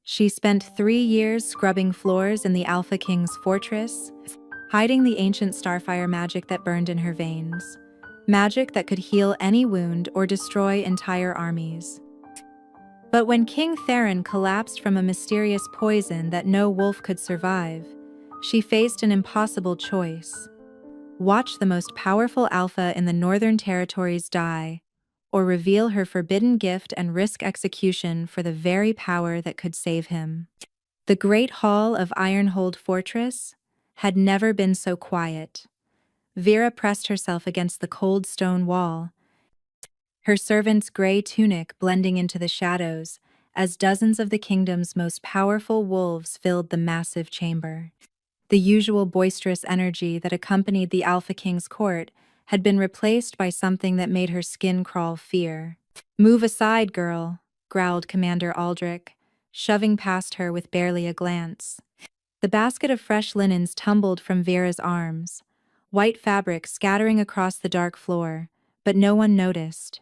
She spent 3 years scrubbing floors in the Alpha King's fortress, hiding the ancient starfire magic that burned in her veins. Magic that could heal any wound or destroy entire armies. But when King Theron collapsed from a mysterious poison that no wolf could survive, she faced an impossible choice. Watch the most powerful alpha in the Northern Territories die, or reveal her forbidden gift and risk execution for the very power that could save him. The Great Hall of Ironhold Fortress had never been so quiet. Vera pressed herself against the cold stone wall, her servant's gray tunic blending into the shadows as dozens of the kingdom's most powerful wolves filled the massive chamber. The usual boisterous energy that accompanied the Alpha King's court had been replaced by something that made her skin crawl fear. "Move aside, girl," growled Commander Aldrich, shoving past her with barely a glance. The basket of fresh linens tumbled from Vera's arms, white fabric scattering across the dark floor, but no one noticed.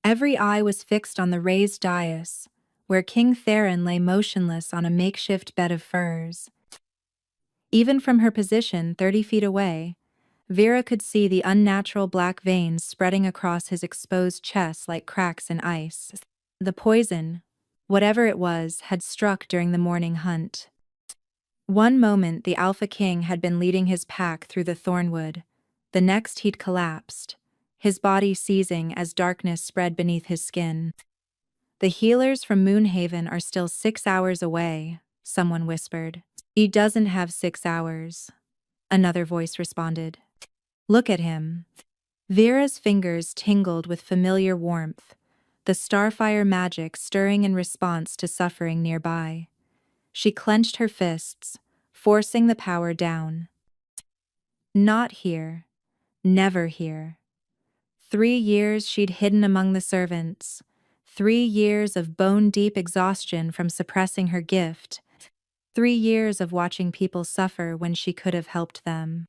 Every eye was fixed on the raised dais, where King Theron lay motionless on a makeshift bed of furs. Even from her position 30 feet away, Vera could see the unnatural black veins spreading across his exposed chest like cracks in ice. The poison, whatever it was, had struck during the morning hunt. One moment the Alpha King had been leading his pack through the thornwood, the next he'd collapsed, his body seizing as darkness spread beneath his skin. "The healers from Moonhaven are still 6 hours away," someone whispered. "He doesn't have 6 hours," another voice responded. "Look at him." Vera's fingers tingled with familiar warmth, the starfire magic stirring in response to suffering nearby. She clenched her fists, forcing the power down. Not here. Never here. 3 years she'd hidden among the servants. 3 years of bone-deep exhaustion from suppressing her gift. 3 years of watching people suffer when she could have helped them.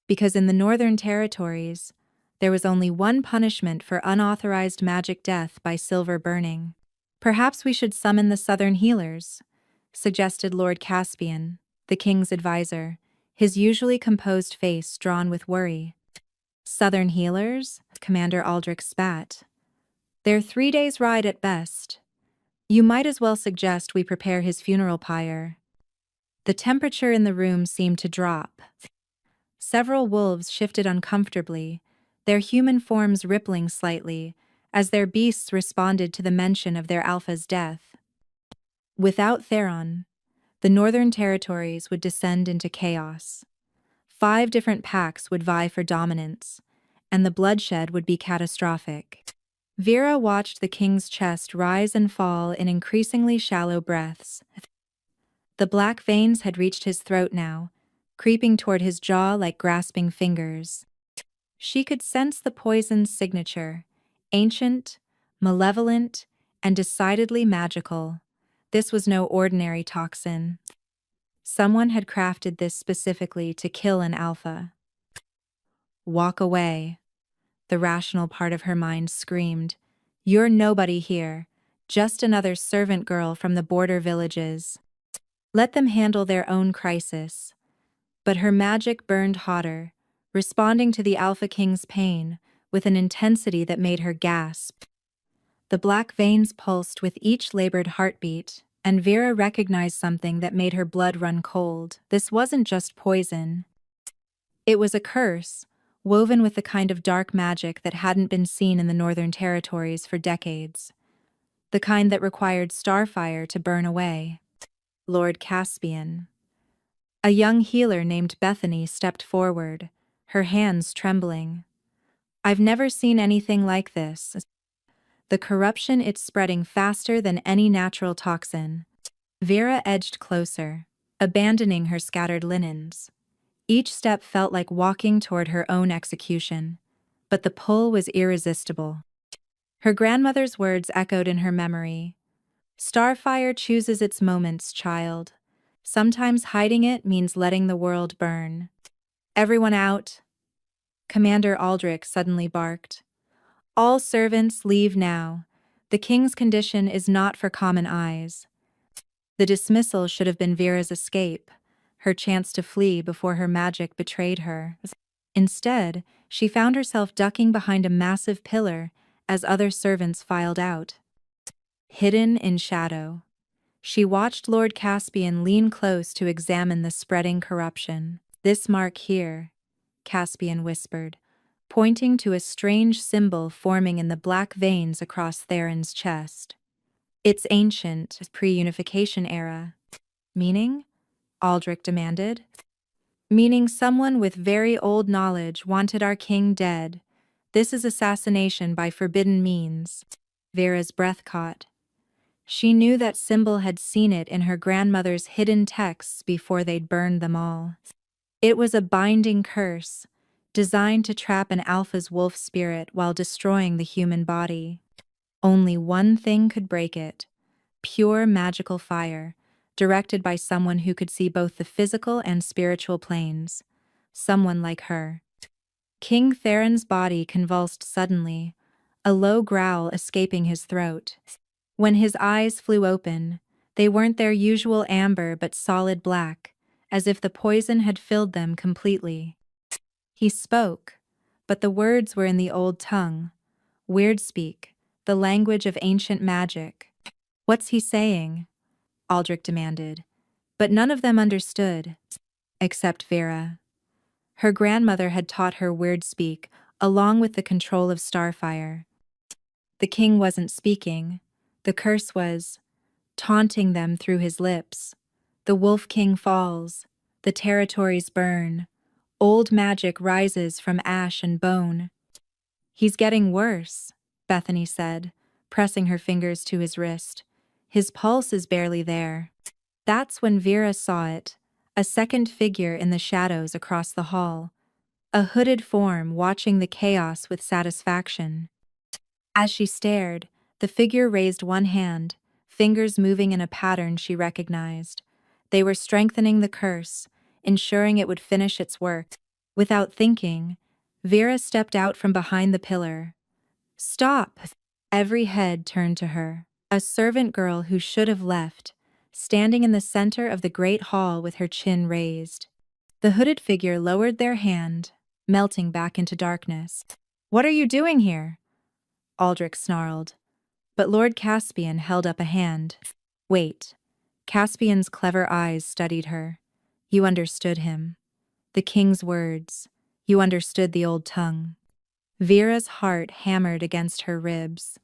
Because in the Northern Territories, there was only one punishment for unauthorized magic death by silver burning. "Perhaps we should summon the Southern healers," suggested Lord Caspian, the king's advisor, his usually composed face drawn with worry. "Southern healers?" Commander Aldrich spat. "They're 3 days' ride at best. You might as well suggest we prepare his funeral pyre." The temperature in the room seemed to drop. Several wolves shifted uncomfortably, their human forms rippling slightly, as their beasts responded to the mention of their alpha's death. Without Theron, the Northern Territories would descend into chaos. 5 different packs would vie for dominance, and the bloodshed would be catastrophic. Vera watched the king's chest rise and fall in increasingly shallow breaths. The black veins had reached his throat now, creeping toward his jaw like grasping fingers. She could sense the poison's signature, ancient, malevolent, and decidedly magical. This was no ordinary toxin. Someone had crafted this specifically to kill an alpha. "Walk away," the rational part of her mind screamed. "You're nobody here, just another servant girl from the border villages. Let them handle their own crisis." But her magic burned hotter, responding to the Alpha King's pain with an intensity that made her gasp. The black veins pulsed with each labored heartbeat, and Vera recognized something that made her blood run cold. This wasn't just poison. It was a curse, woven with the kind of dark magic that hadn't been seen in the Northern Territories for decades. The kind that required starfire to burn away. Lord Caspian. A young healer named Bethany stepped forward, her hands trembling. "I've never seen anything like this. The corruption, it's spreading faster than any natural toxin." Vera edged closer, abandoning her scattered linens. Each step felt like walking toward her own execution, but the pull was irresistible. Her grandmother's words echoed in her memory. "Starfire chooses its moments, child. Sometimes hiding it means letting the world burn." "Everyone out!" Commander Aldrich suddenly barked. "All servants leave now. The king's condition is not for common eyes. The dismissal should have been Vera's escape, her chance to flee before her magic betrayed her. Instead, she found herself ducking behind a massive pillar as other servants filed out. Hidden in shadow, she watched Lord Caspian lean close to examine the spreading corruption. "This mark here," Caspian whispered, pointing to a strange symbol forming in the black veins across Theron's chest. "It's ancient, pre-unification era." "Meaning?" Aldrich demanded. "Meaning someone with very old knowledge wanted our king dead. This is assassination by forbidden means." Vera's breath caught. She knew that symbol had seen it in her grandmother's hidden texts before they'd burned them all. It was a binding curse, designed to trap an alpha's wolf spirit while destroying the human body. Only one thing could break it: pure magical fire, directed by someone who could see both the physical and spiritual planes. Someone like her. King Theron's body convulsed suddenly, a low growl escaping his throat. When his eyes flew open, they weren't their usual amber but solid black, as if the poison had filled them completely. He spoke, but the words were in the old tongue. Weird speak, the language of ancient magic. "What's he saying?" Aldrich demanded. But none of them understood, except Vera. Her grandmother had taught her weird speak, along with the control of starfire. The king wasn't speaking. The curse was taunting them through his lips. The Wolf King falls. The territories burn. Old magic rises from ash and bone. "He's getting worse," Bethany said, pressing her fingers to his wrist. "His pulse is barely there." That's when Vera saw it, a second figure in the shadows across the hall. A hooded form watching the chaos with satisfaction. As she stared, the figure raised one hand, fingers moving in a pattern she recognized. They were strengthening the curse, ensuring it would finish its work. Without thinking, Vera stepped out from behind the pillar. "Stop!" Every head turned to her. A servant girl who should have left, standing in the center of the great hall with her chin raised. The hooded figure lowered their hand, melting back into darkness. "What are you doing here?" Aldrich snarled. But Lord Caspian held up a hand. "Wait." Caspian's clever eyes studied her. "You understood him. The king's words. You understood the old tongue." Vera's heart hammered against her ribs.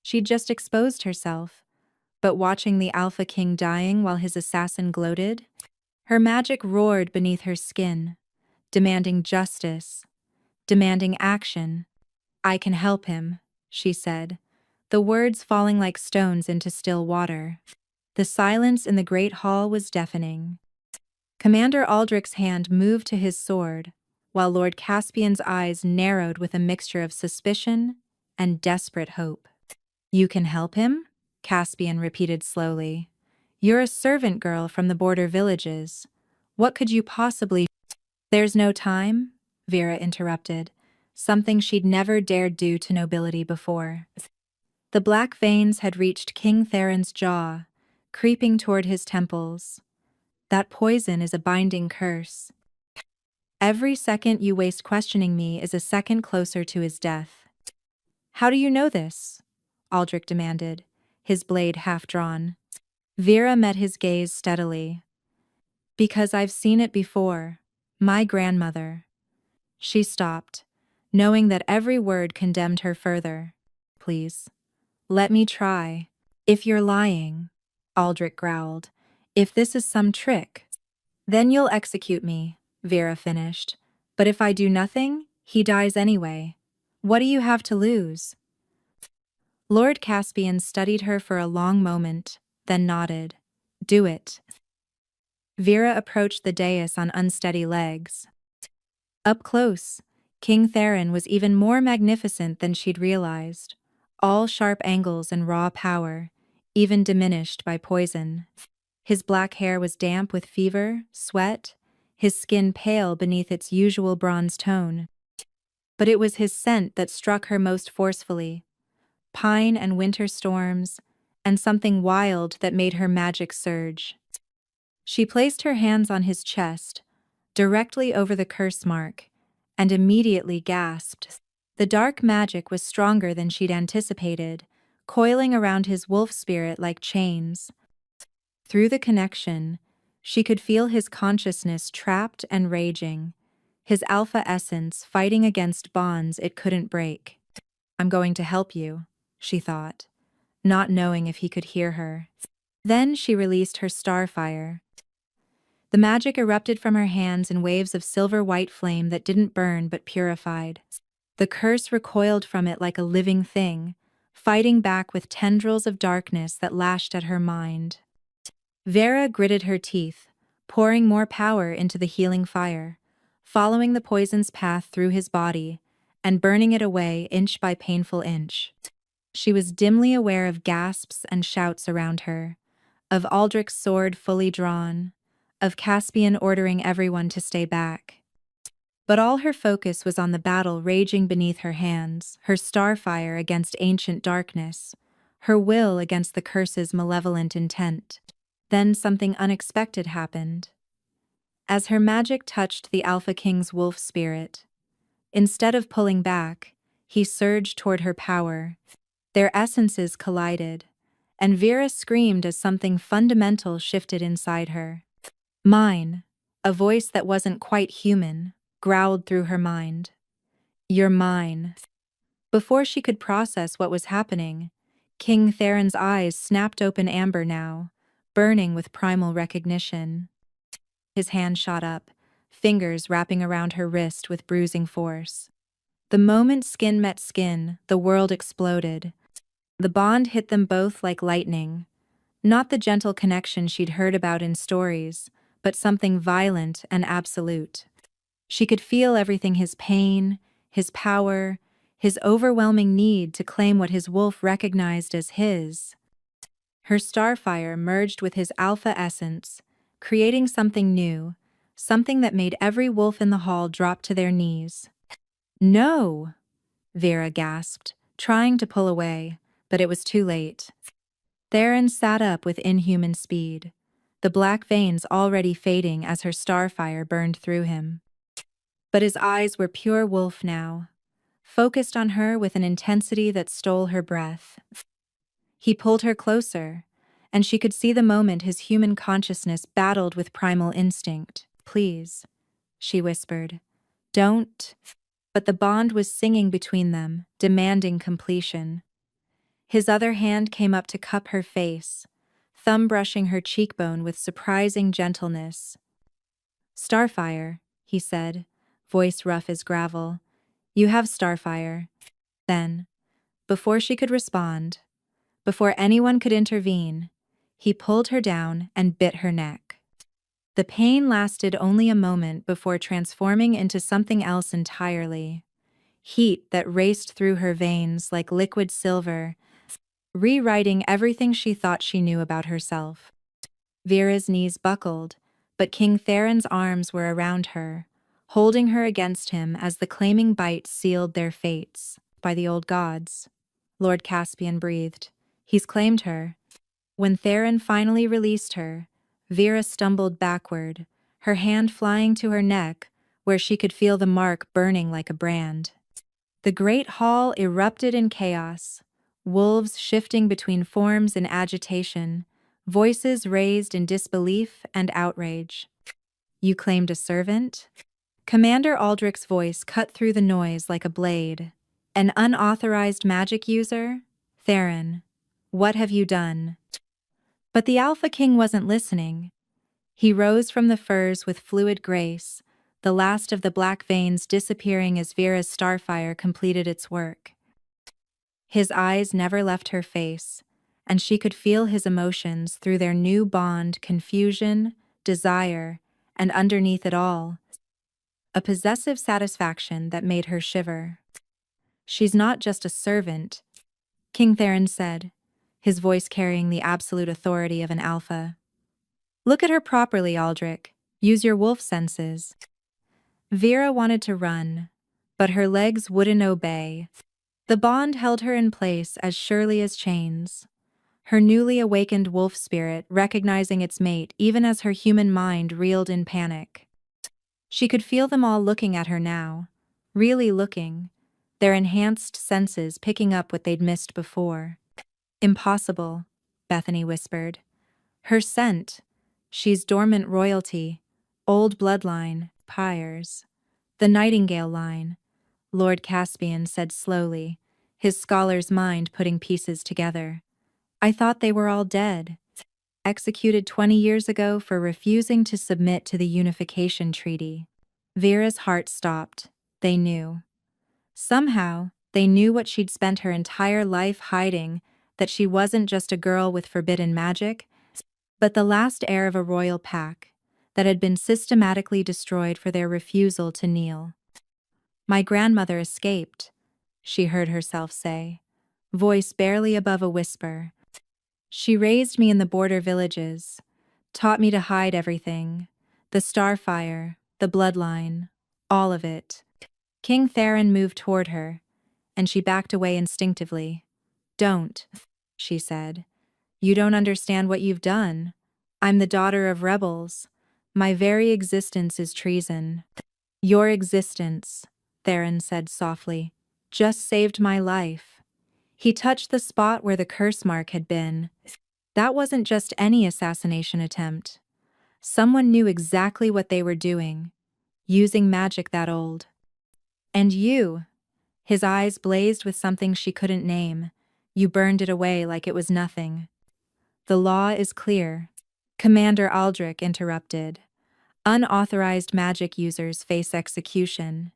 She'd just exposed herself, but watching the Alpha King dying while his assassin gloated, her magic roared beneath her skin, demanding justice, demanding action. "I can help him," she said, the words falling like stones into still water. The silence in the great hall was deafening. Commander Aldrich's hand moved to his sword, while Lord Caspian's eyes narrowed with a mixture of suspicion and desperate hope. "You can help him?" Caspian repeated slowly. "You're a servant girl from the border villages. What could you possibly—" "There's no time," Vera interrupted, something she'd never dared do to nobility before. The black veins had reached King Theron's jaw, creeping toward his temples. "That poison is a binding curse. Every second you waste questioning me is a second closer to his death." "How do you know this?" Aldrich demanded, his blade half drawn. Vera met his gaze steadily. "Because I've seen it before. My grandmother." She stopped, knowing that every word condemned her further. "Please, let me try." "If you're lying," Aldrich growled, "if this is some trick, then you'll execute me," Vera finished. "But if I do nothing, he dies anyway. What do you have to lose?" Lord Caspian studied her for a long moment, then nodded. "Do it." Vera approached the dais on unsteady legs. Up close, King Theron was even more magnificent than she'd realized. All sharp angles and raw power, even diminished by poison. His black hair was damp with fever, sweat, his skin pale beneath its usual bronze tone. But it was his scent that struck her most forcefully. pine and winter storms, and something wild that made her magic surge. She placed her hands on his chest, directly over the curse mark, and immediately gasped. The dark magic was stronger than she'd anticipated, coiling around his wolf spirit like chains. Through the connection, she could feel his consciousness trapped and raging, his alpha essence fighting against bonds it couldn't break. "I'm going to help you," she thought, not knowing if he could hear her. Then she released her starfire. The magic erupted from her hands in waves of silver-white flame that didn't burn but purified. The curse recoiled from it like a living thing, fighting back with tendrils of darkness that lashed at her mind. Vera gritted her teeth, pouring more power into the healing fire, following the poison's path through his body, and burning it away inch by painful inch. She was dimly aware of gasps and shouts around her, of Aldrich's sword fully drawn, of Caspian ordering everyone to stay back. But all her focus was on the battle raging beneath her hands, her starfire against ancient darkness, her will against the curse's malevolent intent. Then something unexpected happened. As her magic touched the Alpha King's wolf spirit, instead of pulling back, he surged toward her power. Their essences collided, and Vera screamed as something fundamental shifted inside her. "Mine," a voice that wasn't quite human, growled through her mind. "You're mine." Before she could process what was happening, King Theron's eyes snapped open amber now, burning with primal recognition. His hand shot up, fingers wrapping around her wrist with bruising force. The moment skin met skin, the world exploded. The bond hit them both like lightning. Not the gentle connection she'd heard about in stories, but something violent and absolute. She could feel everything: his pain, his power, his overwhelming need to claim what his wolf recognized as his. Her starfire merged with his alpha essence, creating something new, something that made every wolf in the hall drop to their knees. "No!" Vera gasped, trying to pull away, but it was too late. Theron sat up with inhuman speed, the black veins already fading as her starfire burned through him. But his eyes were pure wolf now, focused on her with an intensity that stole her breath. He pulled her closer, and she could see the moment his human consciousness battled with primal instinct. "Please," she whispered. "Don't." But the bond was singing between them, demanding completion. His other hand came up to cup her face, thumb brushing her cheekbone with surprising gentleness. "Starfire," he said, voice rough as gravel. "You have starfire." Then, before she could respond, before anyone could intervene, he pulled her down and bit her neck. The pain lasted only a moment before transforming into something else entirely. Heat that raced through her veins like liquid silver, rewriting everything she thought she knew about herself. Vera's knees buckled, but King Theron's arms were around her, holding her against him as the claiming bite sealed their fates. "By the old gods," Lord Caspian breathed. "He's claimed her." When Theron finally released her, Vera stumbled backward, her hand flying to her neck, where she could feel the mark burning like a brand. The great hall erupted in chaos, wolves shifting between forms in agitation, voices raised in disbelief and outrage. "You claimed a servant?" Commander Aldrich's voice cut through the noise like a blade. "An unauthorized magic user? Theron, what have you done?" But the Alpha King wasn't listening. He rose from the furs with fluid grace, the last of the black veins disappearing as Vera's starfire completed its work. His eyes never left her face, and she could feel his emotions through their new bond: confusion, desire, and underneath it all, a possessive satisfaction that made her shiver. "She's not just a servant," King Theron said, his voice carrying the absolute authority of an alpha. "Look at her properly, Aldrich. Use your wolf senses." Vera wanted to run, but her legs wouldn't obey. The bond held her in place as surely as chains. Her newly awakened wolf spirit recognizing its mate even as her human mind reeled in panic. She could feel them all looking at her now, really looking, their enhanced senses picking up what they'd missed before. Impossible, Bethany whispered. Her scent. She's dormant royalty. Old bloodline, pyres. The Nightingale line, Lord Caspian said slowly, his scholar's mind putting pieces together. I thought they were all dead. Executed 20 years ago for refusing to submit to the Unification Treaty. Vera's heart stopped. They knew. Somehow, they knew what she'd spent her entire life hiding, that she wasn't just a girl with forbidden magic, but the last heir of a royal pack that had been systematically destroyed for their refusal to kneel. My grandmother escaped, she heard herself say, voice barely above a whisper. She raised me in the border villages, taught me to hide everything, the starfire, the bloodline, all of it. King Theron moved toward her, and she backed away instinctively. Don't, she said. You don't understand what you've done. I'm the daughter of rebels. My very existence is treason. Your existence, Theron said softly, just saved my life. He touched the spot where the curse mark had been. That wasn't just any assassination attempt. Someone knew exactly what they were doing, using magic that old. And you, his eyes blazed with something she couldn't name. You burned it away like it was nothing. The law is clear, Commander Aldrich interrupted. Unauthorized magic users face execution.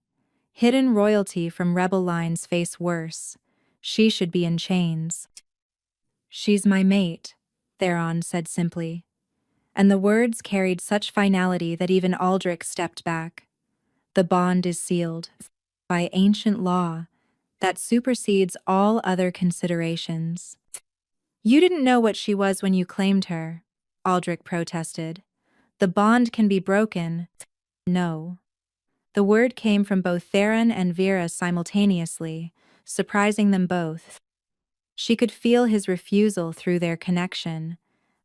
Hidden royalty from rebel lines face worse. She should be in chains. She's my mate, Theron said simply. And the words carried such finality that even Aldrich stepped back. The bond is sealed. By ancient law, that supersedes all other considerations. You didn't know what she was when you claimed her, Aldrich protested. The bond can be broken. No. The word came from both Theron and Vera simultaneously, surprising them both. She could feel his refusal through their connection,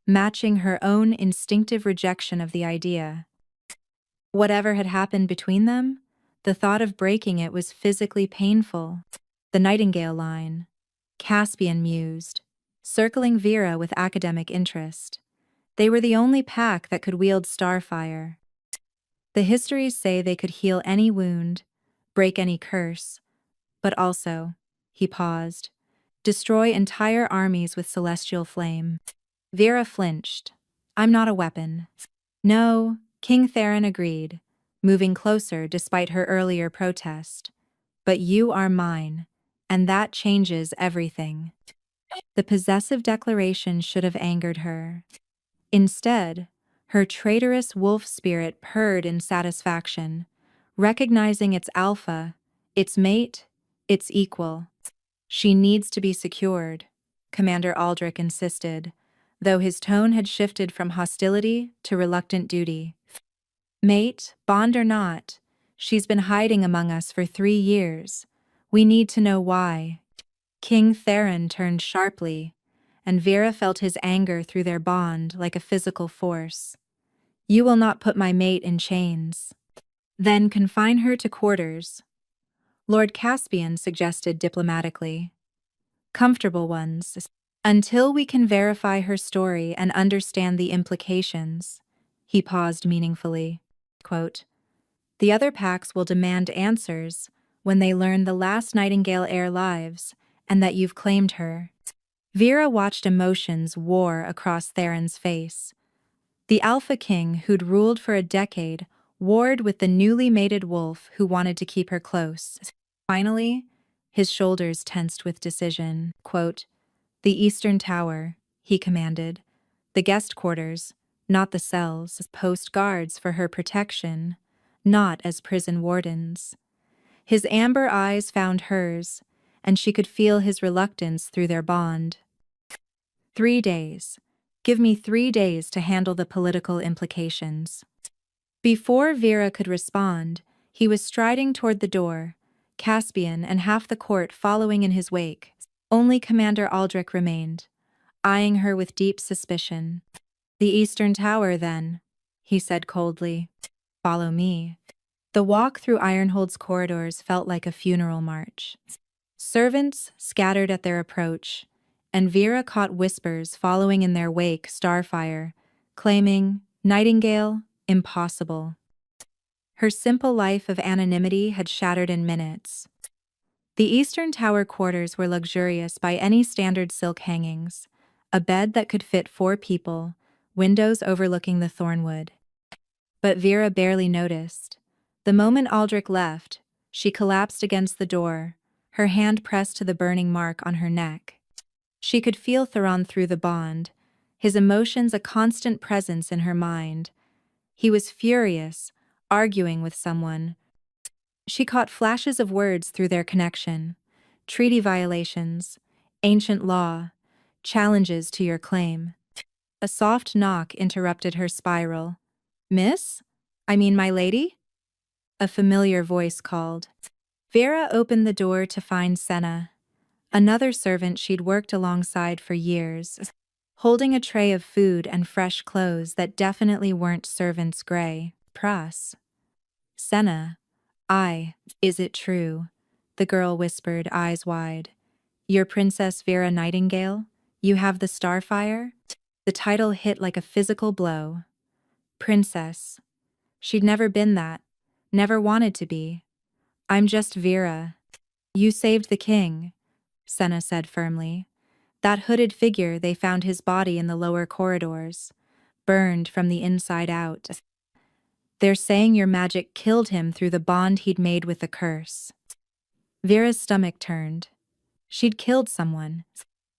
matching her own instinctive rejection of the idea. Whatever had happened between them, the thought of breaking it was physically painful. The Nightingale line, Caspian mused, circling Vera with academic interest. They were the only pack that could wield starfire. The histories say they could heal any wound, break any curse, but also, he paused, destroy entire armies with celestial flame. Vera flinched. I'm not a weapon. No, King Theron agreed, moving closer despite her earlier protest. But you are mine, and that changes everything. The possessive declaration should have angered her. Instead, her traitorous wolf spirit purred in satisfaction, recognizing its alpha, its mate, its equal. She needs to be secured, Commander Aldrich insisted, though his tone had shifted from hostility to reluctant duty. Mate, bond or not, she's been hiding among us for 3 years. We need to know why. King Theron turned sharply, and Vera felt his anger through their bond like a physical force. You will not put my mate in chains. Then confine her to quarters, Lord Caspian suggested diplomatically. Comfortable ones, until we can verify her story and understand the implications. He paused meaningfully. Quote, the other packs will demand answers when they learn the last Nightingale heir lives and that you've claimed her. Vera watched emotions war across Theron's face. The Alpha King who'd ruled for a decade warred with the newly mated wolf who wanted to keep her close. Finally, his shoulders tensed with decision. Quote, the Eastern Tower, he commanded. The guest quarters, not the cells, post guards for her protection, not as prison wardens. His amber eyes found hers, and she could feel his reluctance through their bond. 3 days. Give me 3 days to handle the political implications. Before Vera could respond, he was striding toward the door, Caspian, and half the court following in his wake. Only Commander Aldrich remained, eyeing her with deep suspicion. "The Eastern Tower, then," he said coldly. "Follow me." The walk through Ironhold's corridors felt like a funeral march. Servants scattered at their approach, and Vera caught whispers following in their wake starfire, claiming, "Nightingale, impossible." Her simple life of anonymity had shattered in minutes. The Eastern Tower quarters were luxurious by any standard, silk hangings, a bed that could fit 4 people, windows overlooking the Thornwood. But Vera barely noticed. The moment Aldrich left, she collapsed against the door, her hand pressed to the burning mark on her neck. She could feel Theron through the bond, his emotions a constant presence in her mind. He was furious, arguing with someone. She caught flashes of words through their connection: treaty violations, ancient law, challenges to your claim. A soft knock interrupted her spiral. "Miss? I mean, my lady?" A familiar voice called. Vera opened the door to find Senna, another servant she'd worked alongside for years, holding a tray of food and fresh clothes that definitely weren't servants' grey. "Pras." "Senna. Is it true?" the girl whispered, eyes wide. "You're Princess Vera Nightingale? You have the starfire?" The title hit like a physical blow. Princess. She'd never been that, never wanted to be. "I'm just Vera." "You saved the king," Senna said firmly. "That hooded figure, they found his body in the lower corridors, burned from the inside out. They're saying your magic killed him through the bond he'd made with the curse." Vera's stomach turned. She'd killed someone.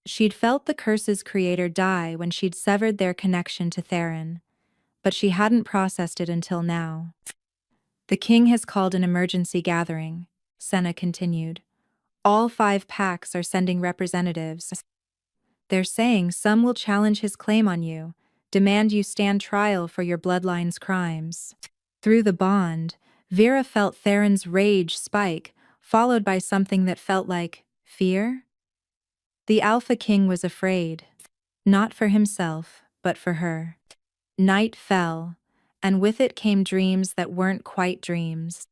She'd felt the curse's creator die when she'd severed their connection to Theron, but she hadn't processed it until now. "The king has called an emergency gathering," Senna continued. "All 5 packs are sending representatives. They're saying some will challenge his claim on you, demand you stand trial for your bloodline's crimes." Through the bond, Vera felt Theron's rage spike, followed by something that felt like fear. The Alpha King was afraid, not for himself, but for her. Night fell, and with it came dreams that weren't quite dreams.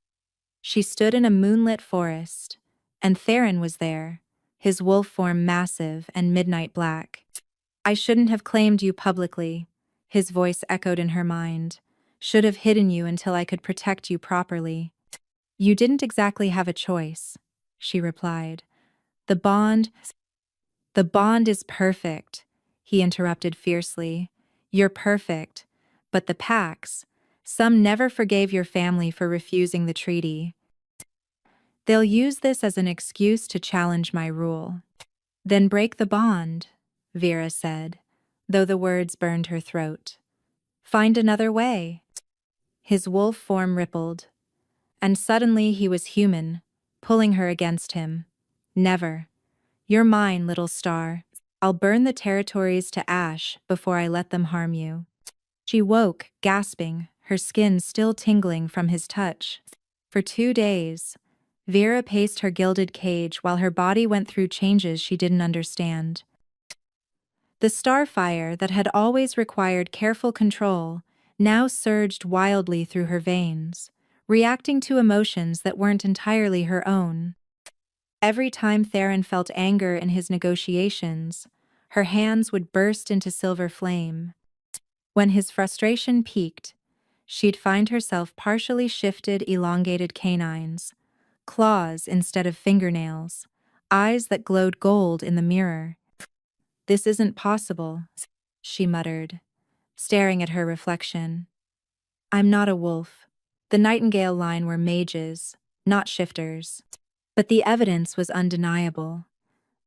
She stood in a moonlit forest, and Theron was there, his wolf form massive and midnight black. "I shouldn't have claimed you publicly," his voice echoed in her mind. "Should have hidden you until I could protect you properly." "You didn't exactly have a choice," she replied. The bond is perfect," he interrupted fiercely. "You're perfect, but the packs, some never forgave your family for refusing the treaty. They'll use this as an excuse to challenge my rule." "Then break the bond," Vera said, though the words burned her throat. "Find another way." His wolf form rippled, and suddenly he was human, pulling her against him. "Never. You're mine, little star. I'll burn the territories to ash before I let them harm you." She woke, gasping, her skin still tingling from his touch. For 2 days, Vera paced her gilded cage while her body went through changes she didn't understand. The starfire that had always required careful control now surged wildly through her veins, reacting to emotions that weren't entirely her own. Every time Theron felt anger in his negotiations, her hands would burst into silver flame. When his frustration peaked, she'd find herself partially shifted elongated canines, claws instead of fingernails, eyes that glowed gold in the mirror. "This isn't possible," she muttered, staring at her reflection. "I'm not a wolf." The Nightingale line were mages, not shifters. But the evidence was undeniable.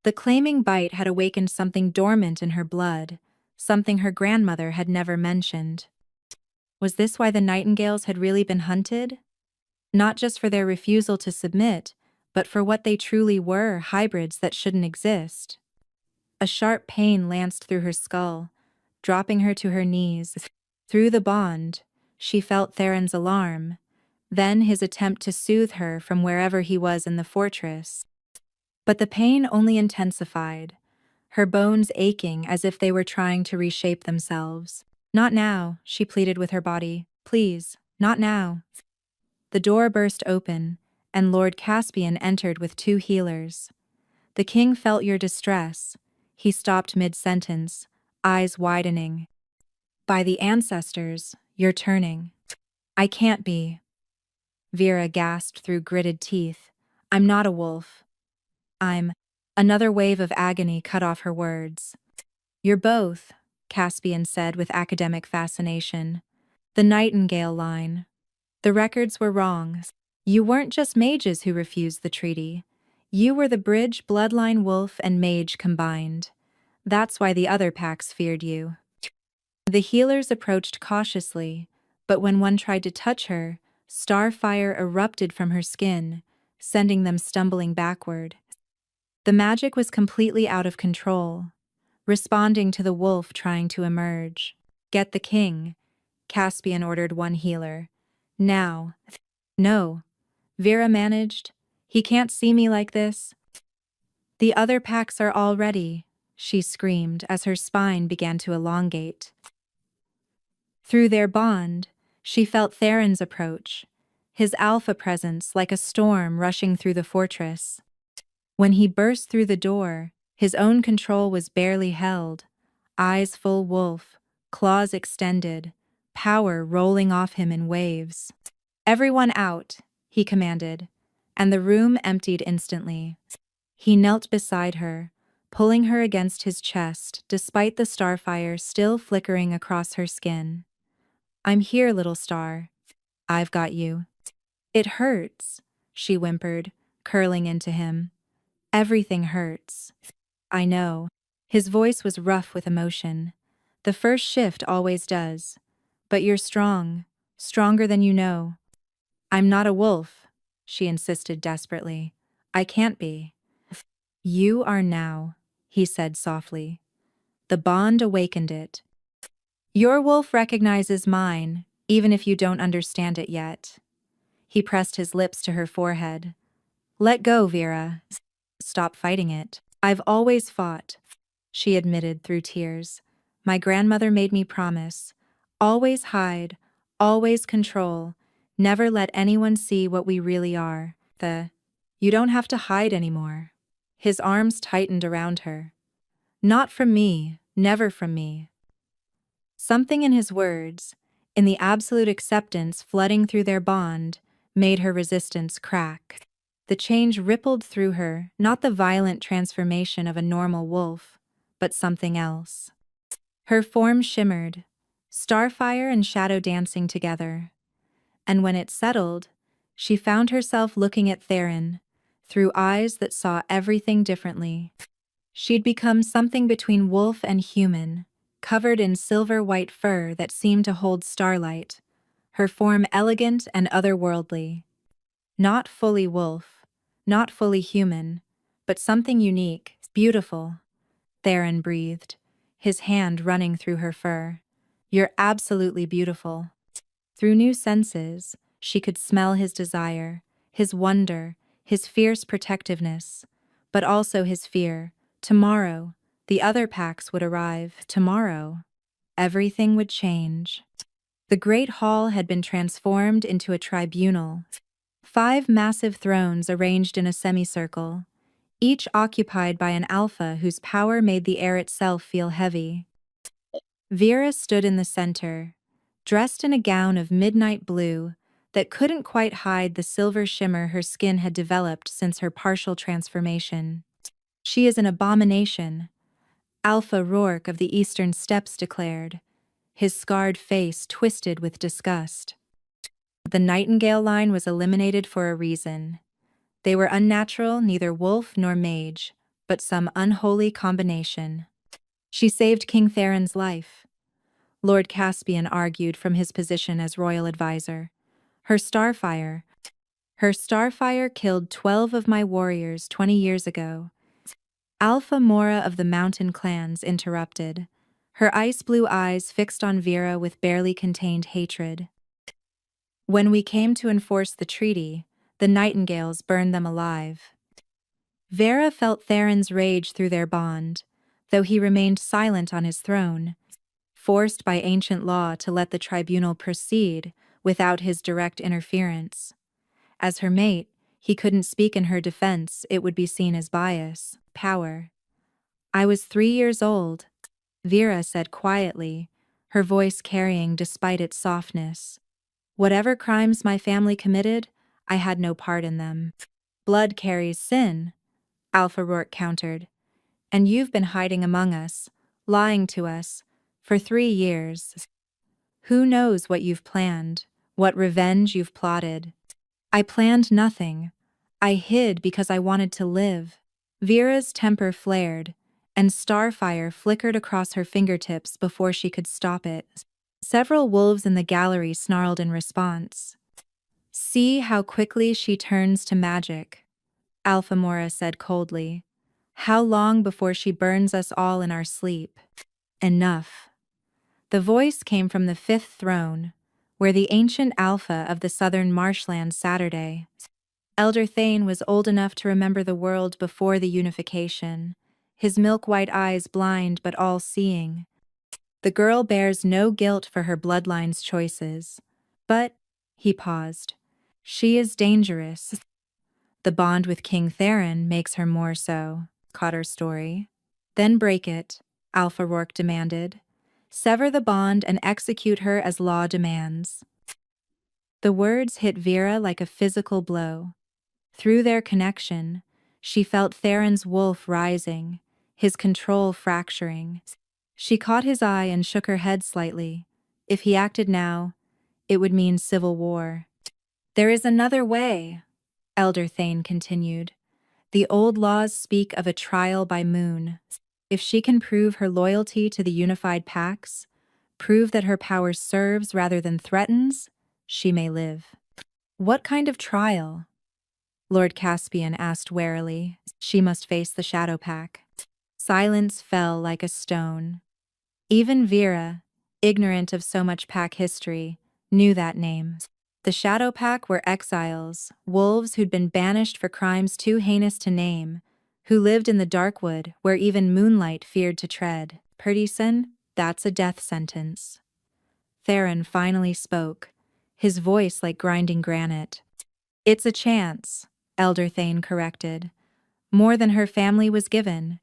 The claiming bite had awakened something dormant in her blood, something her grandmother had never mentioned. Was this why the Nightingales had really been hunted? Not just for their refusal to submit, but for what they truly were, hybrids that shouldn't exist. A sharp pain lanced through her skull, dropping her to her knees. Through the bond, she felt Theron's alarm. then his attempt to soothe her from wherever he was in the fortress. But the pain only intensified, her bones aching as if they were trying to reshape themselves. "Not now," she pleaded with her body. "Please, not now." The door burst open, and Lord Caspian entered with 2 healers. "The king felt your distress." He stopped mid-sentence, eyes widening. "By the ancestors, you're turning." "I can't be." Vera gasped through gritted teeth. "I'm not a wolf. I'm—" Another wave of agony cut off her words. "You're both," Caspian said with academic fascination. "The Nightingale line. The records were wrong. You weren't just mages who refused the treaty. You were the bridge bloodline wolf and mage combined. That's why the other packs feared you." The healers approached cautiously, but when one tried to touch her, starfire erupted from her skin, sending them stumbling backward. The magic was completely out of control, responding to the wolf trying to emerge. "Get the king," Caspian ordered one healer. "Now." "No," Vera managed. "He can't see me like this." "The other packs are all ready," she screamed as her spine began to elongate. Through their bond, she felt Theron's approach, his alpha presence like a storm rushing through the fortress. When he burst through the door, his own control was barely held, eyes full wolf, claws extended, power rolling off him in waves. "Everyone out," he commanded, and the room emptied instantly. He knelt beside her, pulling her against his chest despite the starfire still flickering across her skin. "I'm here, little star. I've got you." "It hurts," she whimpered, curling into him. "Everything hurts." "I know." His voice was rough with emotion. "The first shift always does. But you're strong, stronger than you know." "I'm not a wolf," she insisted desperately. "I can't be." "You are now," he said softly. The bond awakened it. "Your wolf recognizes mine, even if you don't understand it yet." He pressed his lips to her forehead. "Let go, Vera. Stop fighting it." "I've always fought," she admitted through tears. "My grandmother made me promise. Always hide, always control, never let anyone see what we really are. You don't have to hide anymore." His arms tightened around her. "Not from me, never from me." Something in his words, in the absolute acceptance flooding through their bond, made her resistance crack. The change rippled through her, not the violent transformation of a normal wolf, but something else. Her form shimmered, starfire and shadow dancing together. And when it settled, she found herself looking at Theron, through eyes that saw everything differently. She'd become something between wolf and human, covered in silver-white fur that seemed to hold starlight, her form elegant and otherworldly. Not fully wolf, not fully human, but something unique, beautiful. Theron breathed, his hand running through her fur. "You're absolutely beautiful." Through new senses, she could smell his desire, his wonder, his fierce protectiveness, but also his fear. Tomorrow, the other packs would arrive. Tomorrow, everything would change. The great hall had been transformed into a tribunal. 5 massive thrones arranged in a semicircle, each occupied by an alpha whose power made the air itself feel heavy. Vera stood in the center, dressed in a gown of midnight blue that couldn't quite hide the silver shimmer her skin had developed since her partial transformation. "She is an abomination," Alpha Rourke of the Eastern Steppes declared, his scarred face twisted with disgust. The Nightingale line was eliminated for a reason. They were unnatural, neither wolf nor mage, but some unholy combination. "She saved King Theron's life," Lord Caspian argued from his position as royal advisor. Her starfire killed 12 of my warriors 20 years ago." Alpha Mora of the mountain clans interrupted, her ice blue eyes fixed on Vera with barely contained hatred. When we came to enforce the treaty, the Nightingales burned them alive. Vera felt Theron's rage through their bond, though he remained silent on his throne, forced by ancient law to let the tribunal proceed without his direct interference. As her mate, he couldn't speak in her defense. It would be seen as bias, power. "I was 3 years old," Vera said quietly, her voice carrying despite its softness. "Whatever crimes my family committed, I had no part in them." "Blood carries sin," Alpha Rourke countered. "And you've been hiding among us, lying to us, for 3 years. Who knows what you've planned, what revenge you've plotted?" "I planned nothing. I hid because I wanted to live." Vera's temper flared, and starfire flickered across her fingertips before she could stop it. Several wolves in the gallery snarled in response. "See how quickly she turns to magic," Alpha Mora said coldly. "How long before she burns us all in our sleep?" "Enough." The voice came from the fifth throne, where the ancient Alpha of the southern marshlands Saturday. Elder Thane was old enough to remember the world before the unification, his milk-white eyes blind but all-seeing. "The girl bears no guilt for her bloodline's choices. But," he paused, "she is dangerous. The bond with King Theron makes her more so." Cotter story. "Then break it," Alpha Rourke demanded. "Sever the bond and execute her as law demands." The words hit Vera like a physical blow. Through their connection, she felt Theron's wolf rising, his control fracturing. She caught his eye and shook her head slightly. If he acted now, it would mean civil war. "There is another way," Elder Thane continued. "The old laws speak of a trial by moon. If she can prove her loyalty to the unified pacts, prove that her power serves rather than threatens, she may live." "What kind of trial?" Lord Caspian asked warily. "She must face the Shadow Pack." Silence fell like a stone. Even Vera, ignorant of so much pack history, knew that name. The Shadow Pack were exiles, wolves who'd been banished for crimes too heinous to name, who lived in the Darkwood where even moonlight feared to tread. "Perdison, that's a death sentence." Theron finally spoke, his voice like grinding granite. "It's a chance," Elder Thane corrected. "More than her family was given.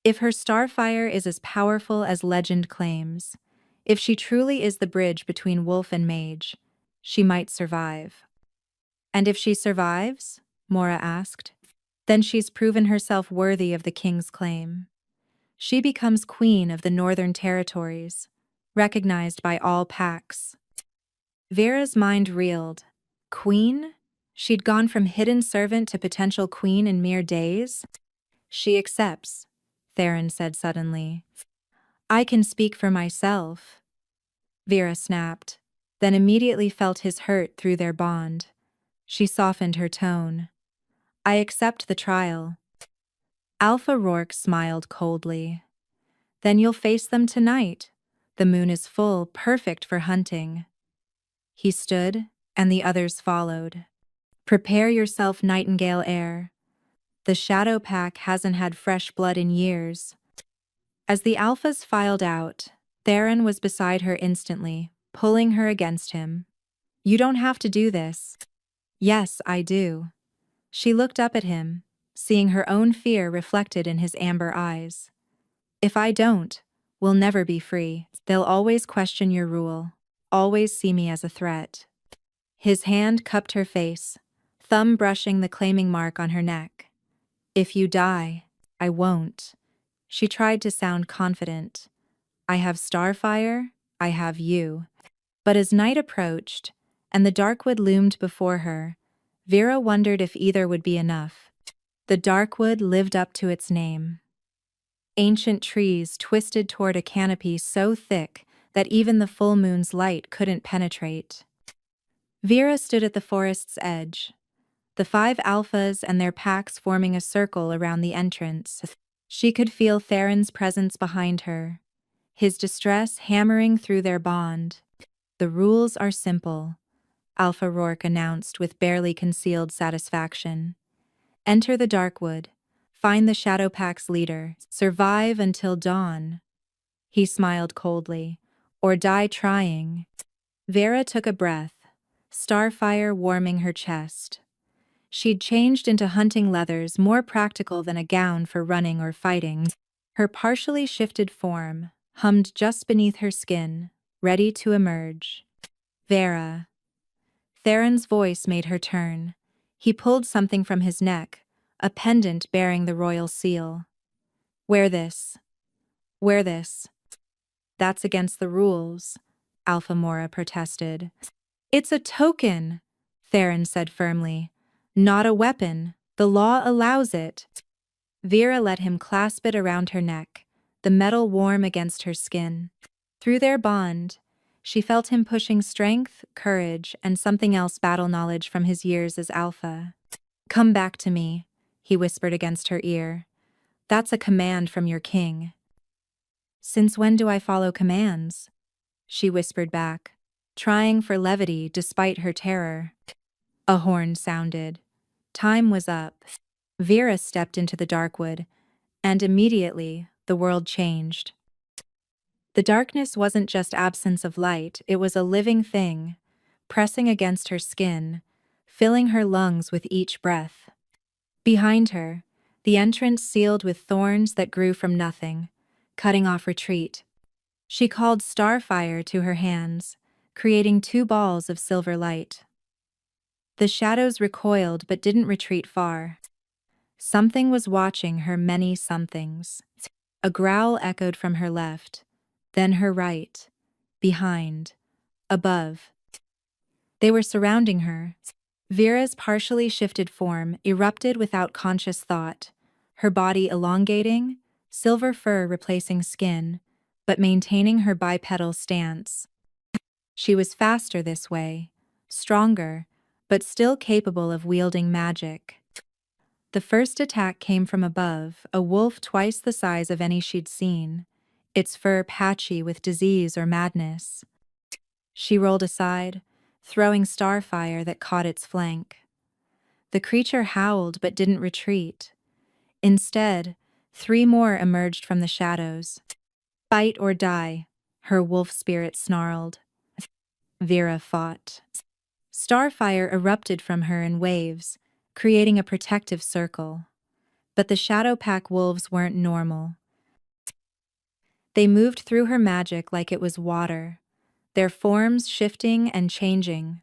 If her starfire is as powerful as legend claims, if she truly is the bridge between wolf and mage, she might survive." "And if she survives?" Mora asked. "Then she's proven herself worthy of the king's claim. She becomes queen of the Northern Territories, recognized by all packs." Vera's mind reeled. Queen? She'd gone from hidden servant to potential queen in mere days? "She accepts," Theron said suddenly. "I can speak for myself," Vera snapped, then immediately felt his hurt through their bond. She softened her tone. "I accept the trial." Alpha Rourke smiled coldly. "Then you'll face them tonight. The moon is full, perfect for hunting." He stood, and the others followed. "Prepare yourself, Nightingale heir. The Shadow Pack hasn't had fresh blood in years." As the Alphas filed out, Theron was beside her instantly, pulling her against him. "You don't have to do this." "Yes, I do." She looked up at him, seeing her own fear reflected in his amber eyes. "If I don't, we'll never be free. They'll always question your rule, always see me as a threat." His hand cupped her face, thumb brushing the claiming mark on her neck. "If you die, I won't." She tried to sound confident. "I have starfire, I have you." But as night approached, and the Darkwood loomed before her, Vera wondered if either would be enough. The Darkwood lived up to its name. Ancient trees twisted toward a canopy so thick that even the full moon's light couldn't penetrate. Vera stood at the forest's edge, the 5 alphas and their packs forming a circle around the entrance. She could feel Theron's presence behind her, his distress hammering through their bond. "The rules are simple. Alpha Rourke announced with barely concealed satisfaction. Enter the Darkwood. Find the Shadow Pack's leader. Survive until dawn. He smiled coldly. Or die trying. Vera took a breath, starfire warming her chest. She'd changed into hunting leathers more practical than a gown for running or fighting. Her partially shifted form hummed just beneath her skin, ready to emerge. Vera. Theron's voice made her turn. He pulled something from his neck, a pendant bearing the royal seal. Wear this. Wear this. That's against the rules, Alpha Mora protested. It's a token, Theron said firmly. Not a weapon. The law allows it. Vera let him clasp it around her neck, the metal warm against her skin. Through their bond, she felt him pushing strength, courage, and something else battle knowledge from his years as Alpha. Come back to me, he whispered against her ear. That's a command from your king. Since when do I follow commands? She whispered back, trying for levity despite her terror. A horn sounded. Time was up. Vera stepped into the Darkwood, and immediately the world changed. The darkness wasn't just absence of light, it was a living thing, pressing against her skin, filling her lungs with each breath. Behind her, the entrance sealed with thorns that grew from nothing, cutting off retreat. She called starfire to her hands, creating 2 balls of silver light. The shadows recoiled but didn't retreat far. Something was watching her many somethings. A growl echoed from her left, then her right, behind, above. They were surrounding her. Vera's partially shifted form erupted without conscious thought, her body elongating, silver fur replacing skin, but maintaining her bipedal stance. She was faster this way, stronger, but still capable of wielding magic. The first attack came from above, a wolf twice the size of any she'd seen, its fur patchy with disease or madness. She rolled aside, throwing starfire that caught its flank. The creature howled but didn't retreat. Instead, 3 more emerged from the shadows. Fight or die, her wolf spirit snarled. Vera fought. Starfire erupted from her in waves, creating a protective circle. But the Shadow Pack wolves weren't normal. They moved through her magic like it was water, their forms shifting and changing,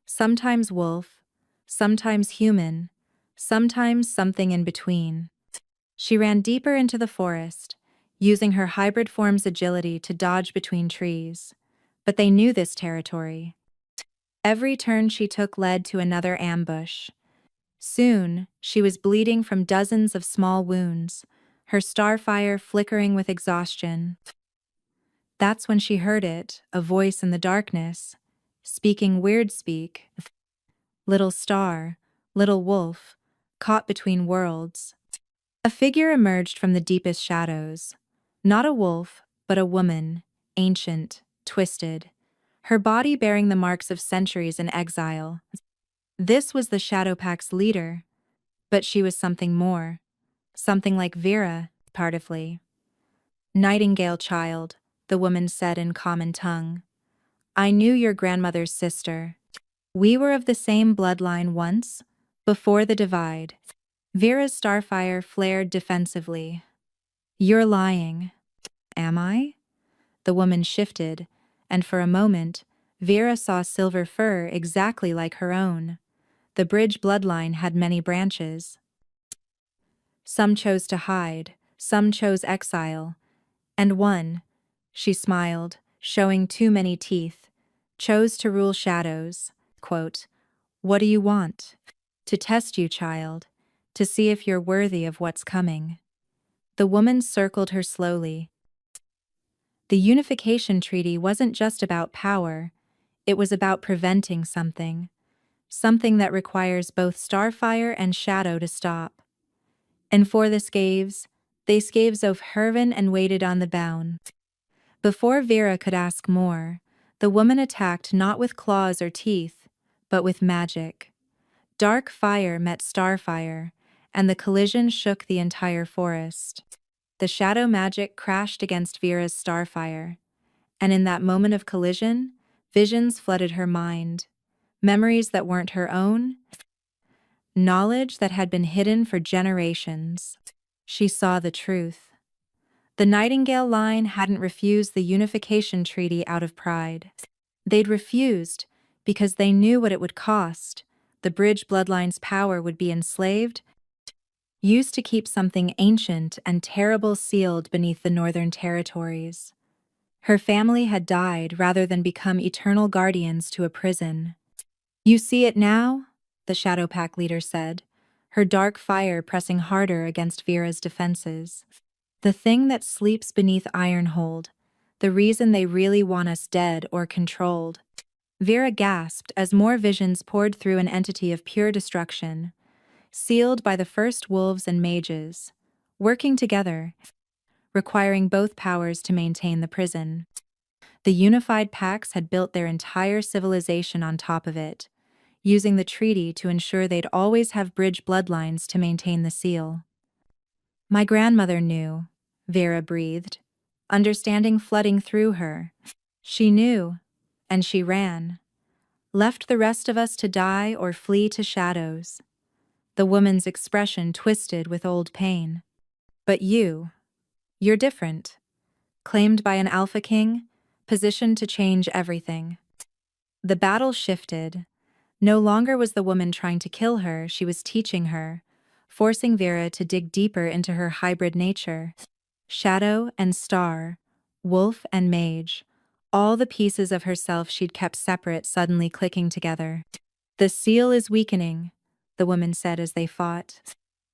sometimes wolf, sometimes human, sometimes something in between. She ran deeper into the forest, using her hybrid form's agility to dodge between trees. But they knew this territory. Every turn she took led to another ambush. Soon, she was bleeding from dozens of small wounds, her starfire flickering with exhaustion. That's when she heard it, a voice in the darkness, speaking weird speak. Little star, little wolf, caught between worlds. A figure emerged from the deepest shadows. Not a wolf, but a woman, ancient, twisted, her body bearing the marks of centuries in exile. This was the Shadow Pack's leader, but she was something more, something like Vera, partively. Nightingale child, the woman said in common tongue. I knew your grandmother's sister. We were of the same bloodline once, before the divide. Vera's starfire flared defensively. You're lying. Am I? The woman shifted, and for a moment, Vera saw silver fur exactly like her own. The bridge bloodline had many branches. Some chose to hide, some chose exile, and one, she smiled, showing too many teeth, chose to rule shadows. Quote, what do you want? To test you, child, to see if you're worthy of what's coming. The woman circled her slowly. The unification treaty wasn't just about power, it was about preventing something that requires both starfire and shadow to stop. And for the scaves, they scaves of Hervin and waited on the bound. Before Vera could ask more, the woman attacked not with claws or teeth, but with magic. Dark fire met starfire, and the collision shook the entire forest. The shadow magic crashed against Vera's starfire, and in that moment of collision, visions flooded her mind. Memories that weren't her own, knowledge that had been hidden for generations. She saw the truth. The Nightingale line hadn't refused the unification treaty out of pride. They'd refused because they knew what it would cost. The bridge bloodline's power would be enslaved, used to keep something ancient and terrible sealed beneath the northern territories. Her family had died rather than become eternal guardians to a prison. "You see it now?" the Shadow Pack leader said, her dark fire pressing harder against Vera's defenses. "The thing that sleeps beneath Ironhold, the reason they really want us dead or controlled." Vera gasped as more visions poured through an entity of pure destruction, sealed by the first wolves and mages, working together, requiring both powers to maintain the prison. The unified packs had built their entire civilization on top of it, using the treaty to ensure they'd always have bridge bloodlines to maintain the seal. "My grandmother knew," Vera breathed, understanding flooding through her. "She knew, and she ran. Left the rest of us to die or flee to shadows." The woman's expression twisted with old pain. "But you're different. Claimed by an Alpha King, positioned to change everything." The battle shifted. No longer was the woman trying to kill her, she was teaching her, forcing Vera to dig deeper into her hybrid nature. Shadow and star, wolf and mage, all the pieces of herself she'd kept separate suddenly clicking together. "The seal is weakening," the woman said as they fought.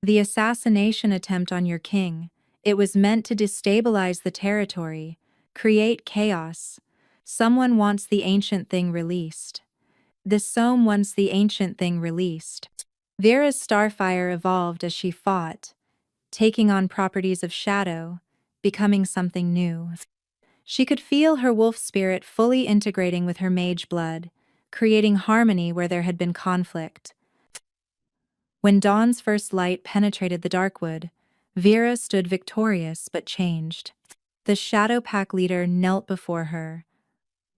"The assassination attempt on your king, it was meant to destabilize the territory, create chaos. Someone wants the ancient thing released. The Somme wants the ancient thing released." Vera's starfire evolved as she fought, taking on properties of shadow, becoming something new. She could feel her wolf spirit fully integrating with her mage blood, creating harmony where there had been conflict. When dawn's first light penetrated the darkwood, Vera stood victorious but changed. The Shadow Pack leader knelt before her,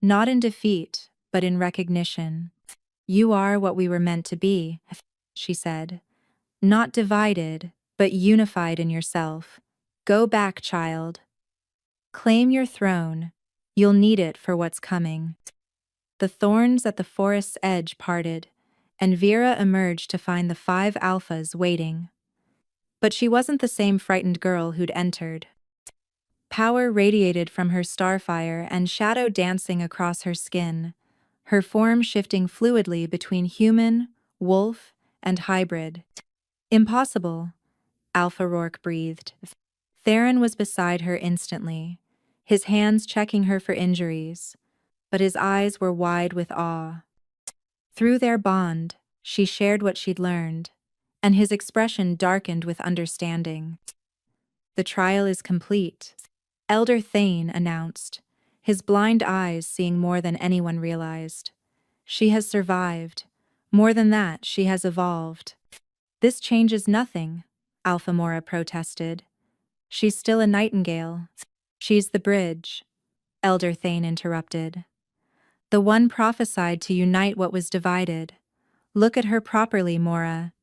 not in defeat, but in recognition. "You are what we were meant to be," she said. "Not divided, but unified in yourself. Go back, child. Claim your throne. You'll need it for what's coming." The thorns at the forest's edge parted, and Vera emerged to find the 5 alphas waiting. But she wasn't the same frightened girl who'd entered. Power radiated from her starfire and shadow dancing across her skin, her form shifting fluidly between human, wolf, and hybrid. "Impossible," Alpha Rourke breathed. Theron was beside her instantly, his hands checking her for injuries, but his eyes were wide with awe. Through their bond, she shared what she'd learned, and his expression darkened with understanding. "The trial is complete," Elder Thane announced, his blind eyes seeing more than anyone realized. "She has survived. More than that, she has evolved." "This changes nothing," Alpha Mora protested. "She's still a Nightingale." "She's the bridge," Elder Thane interrupted. "The one prophesied to unite what was divided. Look at her properly, Mora.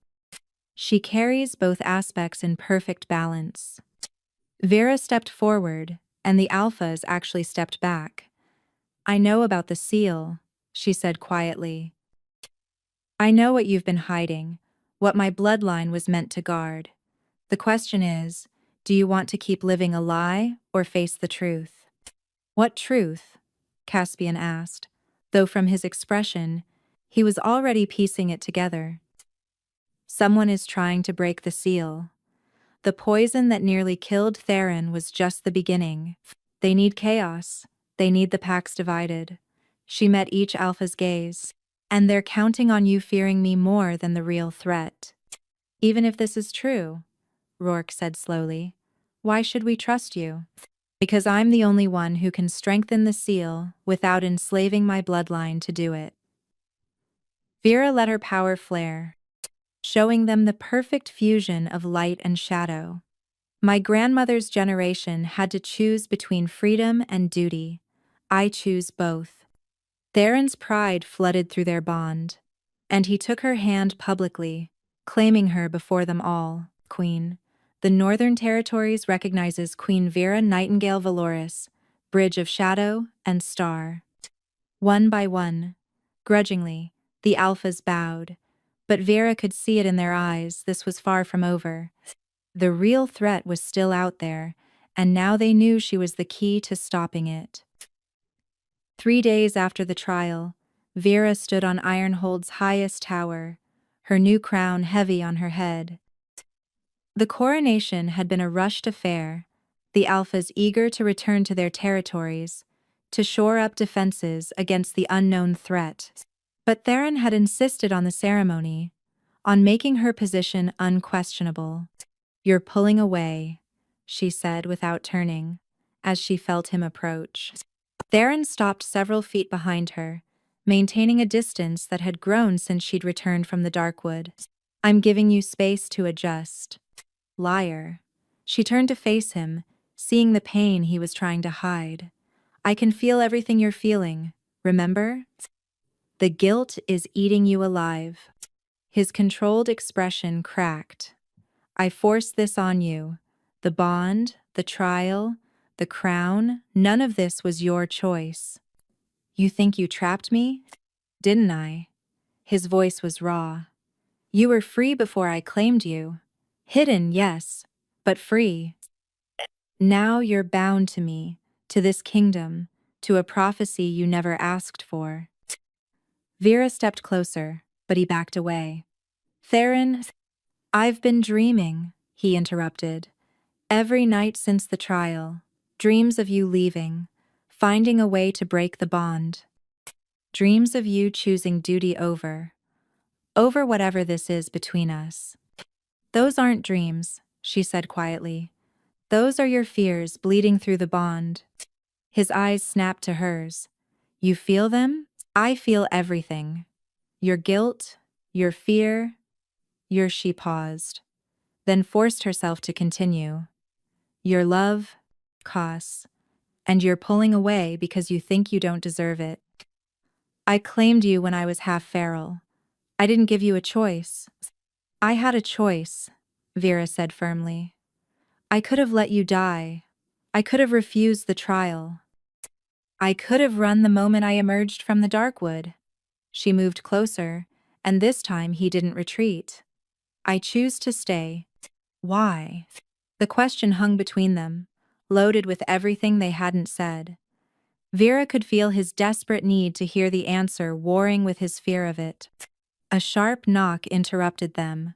She carries both aspects in perfect balance." Vera stepped forward, and the alphas actually stepped back. "I know about the seal," she said quietly. "I know what you've been hiding, what my bloodline was meant to guard. The question is, do you want to keep living a lie or face the truth?" "What truth?" Caspian asked, though from his expression, he was already piecing it together. "Someone is trying to break the seal. The poison that nearly killed Theron was just the beginning. They need chaos. They need the packs divided." She met each alpha's gaze. "And they're counting on you fearing me more than the real threat." "Even if this is true," Rourke said slowly, "why should we trust you?" "Because I'm the only one who can strengthen the seal without enslaving my bloodline to do it." Vera let her power flare, showing them the perfect fusion of light and shadow. My grandmother's generation had to choose between freedom and duty. I choose both. Theron's pride flooded through their bond, and he took her hand publicly, claiming her before them all, Queen. The Northern Territories recognizes Queen Vera Nightingale Valoris, Bridge of Shadow and Star. One by one, grudgingly, the Alphas bowed, but Vera could see it in their eyes. This was far from over. The real threat was still out there, and now they knew she was the key to stopping it. 3 days after the trial, Vera stood on Ironhold's highest tower, her new crown heavy on her head. The coronation had been a rushed affair, the Alphas eager to return to their territories, to shore up defenses against the unknown threat. But Theron had insisted on the ceremony, on making her position unquestionable. "You're pulling away," she said without turning, as she felt him approach. Theron stopped several feet behind her, maintaining a distance that had grown since she'd returned from the Darkwood. "I'm giving you space to adjust." Liar. She turned to face him, seeing the pain he was trying to hide. "I can feel everything you're feeling, remember? The guilt is eating you alive." His controlled expression cracked. "I forced this on you. The bond, the trial, the crown, none of this was your choice. You think you trapped me? Didn't I?" His voice was raw. "You were free before I claimed you. Hidden, yes, but free. Now you're bound to me, to this kingdom, to a prophecy you never asked for." Vera stepped closer, but he backed away. "Theron, I've been dreaming," he interrupted. "Every night since the trial, dreams of you leaving, finding a way to break the bond. Dreams of you choosing duty over whatever this is between us." "Those aren't dreams," she said quietly. "Those are your fears bleeding through the bond." His eyes snapped to hers. "You feel them? I feel everything. Your guilt, your fear, She paused, then forced herself to continue. "Your love, Koss, and you're pulling away because you think you don't deserve it. I claimed you when I was half feral. I didn't give you a choice." "I had a choice," Vera said firmly. "I could have let you die. I could have refused the trial. I could have run the moment I emerged from the Darkwood." She moved closer, and this time he didn't retreat. "I choose to stay." "Why?" The question hung between them, loaded with everything they hadn't said. Vera could feel his desperate need to hear the answer warring with his fear of it. A sharp knock interrupted them.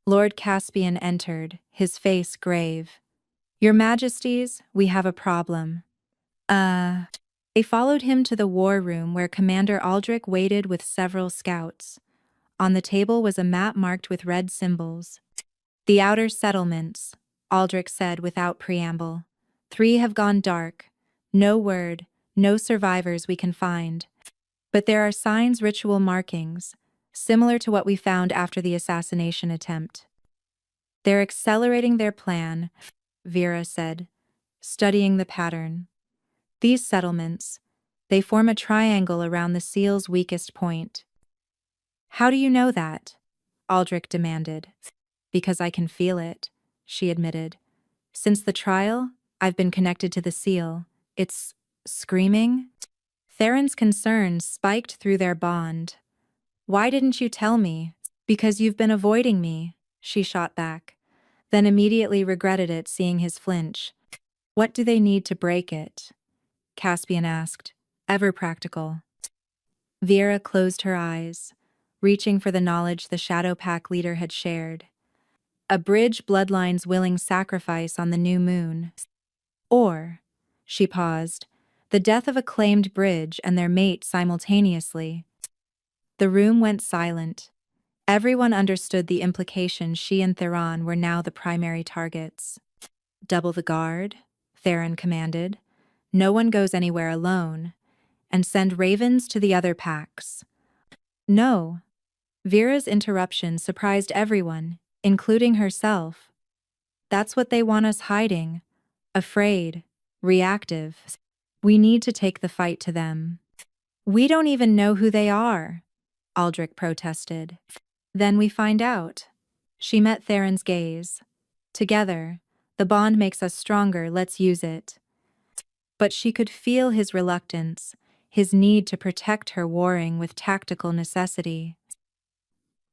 Lord Caspian entered, his face grave. "Your Majesties, we have a problem." They followed him to the war room where Commander Aldrich waited with several scouts. On the table was a map marked with red symbols. "The outer settlements," Aldrich said without preamble. "3 have gone dark. No word, no survivors we can find. But there are signs, ritual markings, similar to what we found after the assassination attempt." "They're accelerating their plan," Vera said, studying the pattern. "These settlements, they form a triangle around the seal's weakest point." "How do you know that?" Aldrich demanded. "Because I can feel it," she admitted. "Since the trial, I've been connected to the seal. It's screaming." Theron's concerns spiked through their bond. "Why didn't you tell me?" "Because you've been avoiding me," she shot back, then immediately regretted it, seeing his flinch. "What do they need to break it?" Caspian asked, ever practical. Vera closed her eyes, reaching for the knowledge the Shadow Pack leader had shared. A bridge bloodline's willing sacrifice on the new moon. Or, she paused, the death of a claimed bridge and their mate simultaneously. The room went silent. Everyone understood the implication. She and Theron were now the primary targets. "Double the guard," Theron commanded. "No one goes anywhere alone. And send ravens to the other packs." "No," Vera's interruption surprised everyone, including herself. That's what they want us hiding. Afraid. Reactive. We need to take the fight to them. We don't even know who they are, Aldrich protested. Then we find out. She met Theron's gaze. Together, the bond makes us stronger, let's use it. But she could feel his reluctance, his need to protect her warring with tactical necessity.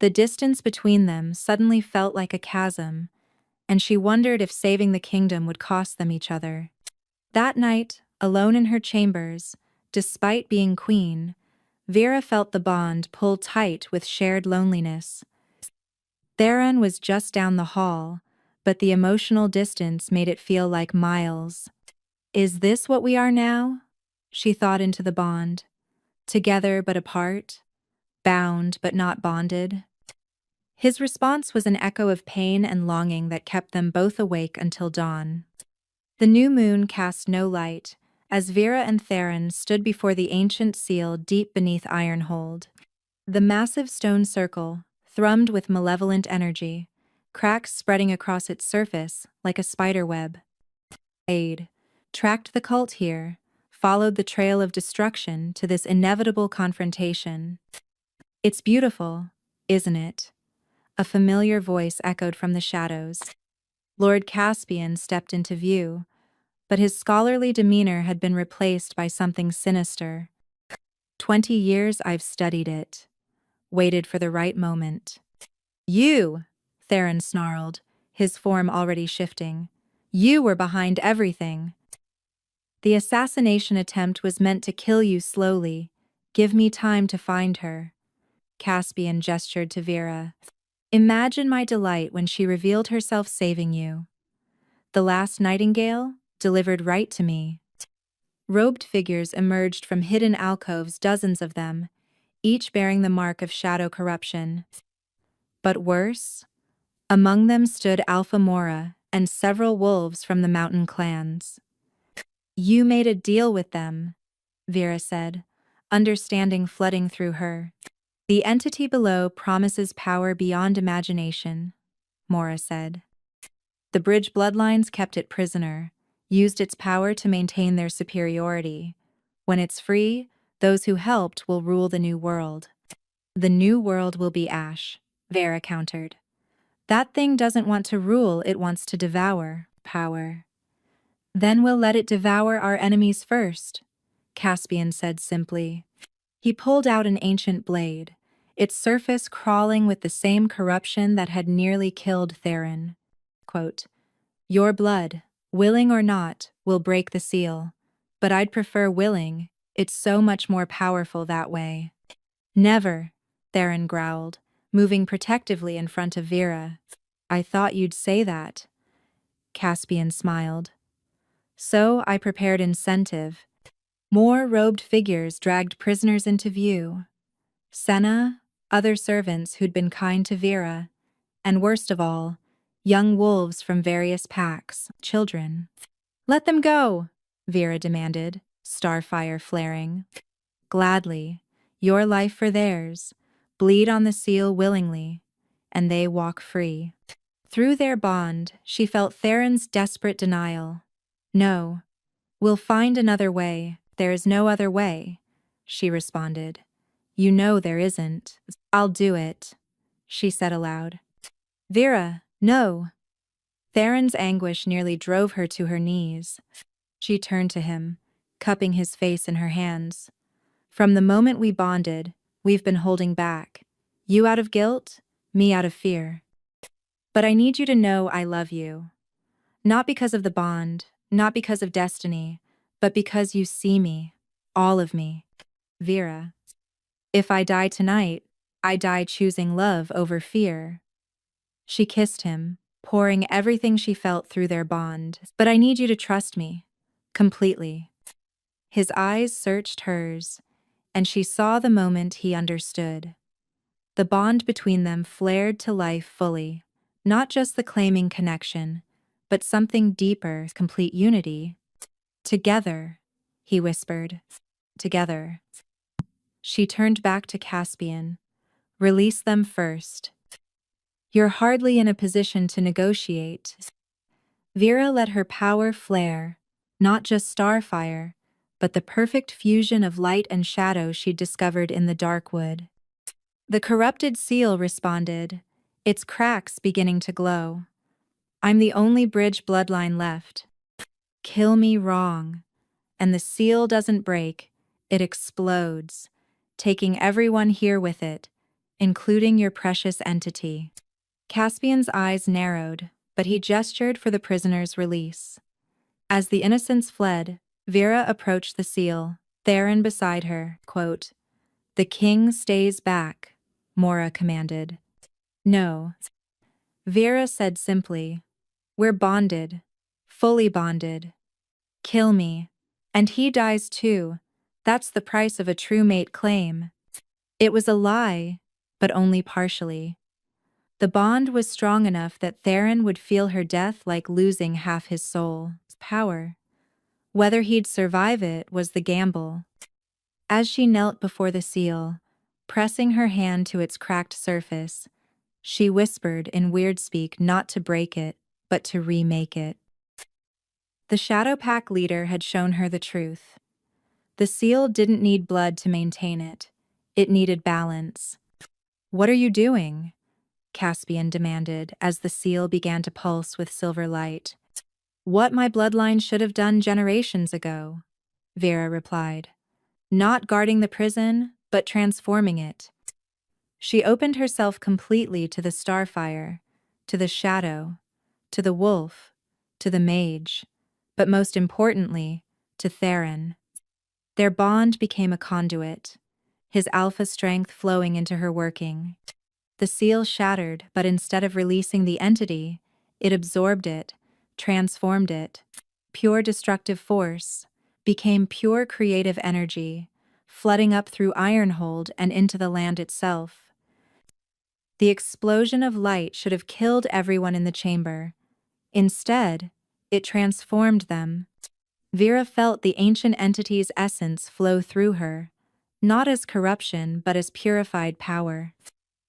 The distance between them suddenly felt like a chasm, and she wondered if saving the kingdom would cost them each other. That night, alone in her chambers, despite being queen, Vera felt the bond pull tight with shared loneliness. Theron was just down the hall, but the emotional distance made it feel like miles. Is this what we are now? She thought into the bond. Together but apart, bound but not bonded. His response was an echo of pain and longing that kept them both awake until dawn. The new moon cast no light, as Vera and Theron stood before the ancient seal deep beneath Ironhold. The massive stone circle thrummed with malevolent energy, cracks spreading across its surface like a spider web. Aid tracked the cult here, followed the trail of destruction to this inevitable confrontation. It's beautiful, isn't it? A familiar voice echoed from the shadows. Lord Caspian stepped into view, but his scholarly demeanor had been replaced by something sinister. 20 years I've studied it, waited for the right moment. You, Theron snarled, his form already shifting. You were behind everything. The assassination attempt was meant to kill you slowly. Give me time to find her. Caspian gestured to Vera. Imagine my delight when she revealed herself saving you. The last Nightingale, delivered right to me. Robed figures emerged from hidden alcoves, dozens of them, each bearing the mark of shadow corruption. But worse, among them stood Alpha Mora and several wolves from the mountain clans. You made a deal with them, Vera said, understanding flooding through her. The entity below promises power beyond imagination, Mora said. The bridge bloodlines kept it prisoner, used its power to maintain their superiority. When it's free, those who helped will rule the new world. The new world will be ash, Vera countered. That thing doesn't want to rule, it wants to devour power. Then we'll let it devour our enemies first, Caspian said simply. He pulled out an ancient blade, its surface crawling with the same corruption that had nearly killed Theron. Quote, Your blood, willing or not, will break the seal, but I'd prefer willing, it's so much more powerful that way. Never, Theron growled, moving protectively in front of Vera. I thought you'd say that. Caspian smiled. So I prepared incentive. More robed figures dragged prisoners into view. Senna, other servants who'd been kind to Vera, and worst of all, young wolves from various packs, children. Let them go, Vera demanded, starfire flaring. Gladly, your life for theirs, bleed on the seal willingly, and they walk free. Through their bond, she felt Theron's desperate denial. No, we'll find another way, there is no other way, she responded. You know there isn't. I'll do it, she said aloud. Vera, no. Theron's anguish nearly drove her to her knees. She turned to him, cupping his face in her hands. From the moment we bonded, we've been holding back. You out of guilt, me out of fear. But I need you to know I love you. Not because of the bond, not because of destiny, but because you see me, all of me. Vera. If I die tonight, I die choosing love over fear. She kissed him, pouring everything she felt through their bond. But I need you to trust me, completely. His eyes searched hers, and she saw the moment he understood. The bond between them flared to life fully, not just the claiming connection, but something deeper, complete unity. Together, he whispered. Together. She turned back to Caspian, Release them first. You're hardly in a position to negotiate. Vera let her power flare, not just starfire, but the perfect fusion of light and shadow she'd discovered in the dark wood. The corrupted seal responded, its cracks beginning to glow. I'm the only bridge bloodline left. Kill me wrong. And the seal doesn't break, it explodes, taking everyone here with it, including your precious entity. Caspian's eyes narrowed, but he gestured for the prisoner's release. As the innocents fled, Vera approached the seal, Theron beside her. Quote, "The king stays back," Mora commanded. "No," Vera said simply. "We're bonded. Fully bonded. Kill me. And he dies too. That's the price of a true mate claim." It was a lie, but only partially. The bond was strong enough that Theron would feel her death like losing half his soul's power. Whether he'd survive it was the gamble. As she knelt before the seal, pressing her hand to its cracked surface, she whispered in weird speak not to break it, but to remake it. The Shadow Pack leader had shown her the truth. The seal didn't need blood to maintain it. It needed balance. "What are you doing?" Caspian demanded as the seal began to pulse with silver light. "What my bloodline should have done generations ago," Vera replied. "Not guarding the prison, but transforming it." She opened herself completely to the starfire, to the shadow, to the wolf, to the mage, but most importantly, to Theron. Their bond became a conduit, his alpha strength flowing into her working. The seal shattered, but instead of releasing the entity, it absorbed it, transformed it. Pure destructive force became pure creative energy, flooding up through Ironhold and into the land itself. The explosion of light should have killed everyone in the chamber. Instead, it transformed them. Vera felt the ancient entity's essence flow through her, not as corruption but as purified power.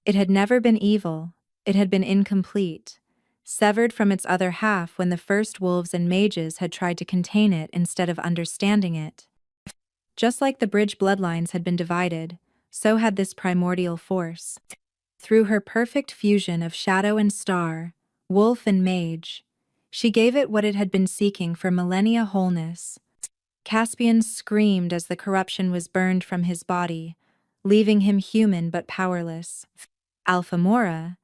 It had never been evil, it had been incomplete, severed from its other half when the first wolves and mages had tried to contain it instead of understanding it. Just like the bridge bloodlines had been divided, so had this primordial force. Through her perfect fusion of shadow and star, wolf and mage, she gave it what it had been seeking for millennia: wholeness. Caspian screamed as the corruption was burned from his body, leaving him human but powerless. Alpha Mora